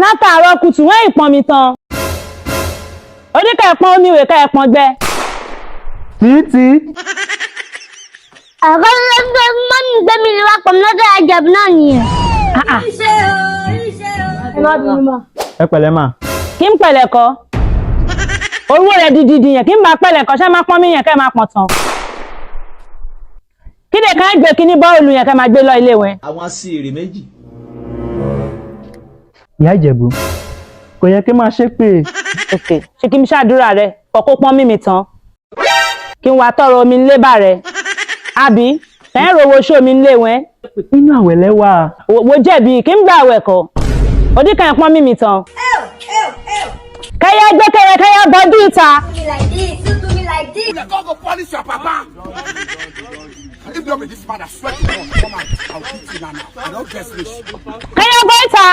Látàárọ̀ kùtù wọ́n ìpọn mi tán. Ó ní ká ẹ̀pọn omi ìwé ká ẹ̀pọn gbẹ. Títí. Àkọ́ lọ́gbẹ́ mọ́mí gbé mi wá pọ̀ lọ́dọ̀ Ìjẹ̀bú náà nìyẹn. Ẹ má bínú mọ́. Ẹ pẹ̀lẹ́ mà. Kí n pẹ̀lẹ́ kọ́? Owó rẹ̀ dìdì yẹn kí n máa pẹ̀lẹ́ kọ́ ṣé máa pọ́n mí yẹn kẹ́ máa pọ̀n tán. Kí ni ká gbé kíní bọ́ọ̀lù yẹn kẹ́ máa gbé lọ ilé wẹ̀? Àwọn sí èrè méjì. Ìyá Ìjẹ̀bú, kò yẹ kí máa ṣépè. Ok, ṣé kí n ṣàdúrà rẹ kọ́kọ́ pọ́n mímì tán? Kí n wá tọrọ omi nílé bà rẹ? Àbí fẹ́ẹ́ rówó ṣó omi nílé wẹ̀? Inú àwẹ̀ lẹ́wà. Wo jẹ̀bi kí n gbà àwẹ̀ kọ́? Odíkà ẹ̀ pọ́n mímì tán. Kẹ́yà gbé kẹ́yà bọ́jú ìta. Go polish your papa. If you this man, I swear to God, come on, I'll beat you now. I don't get rich. Kẹ́yà gbé ìta.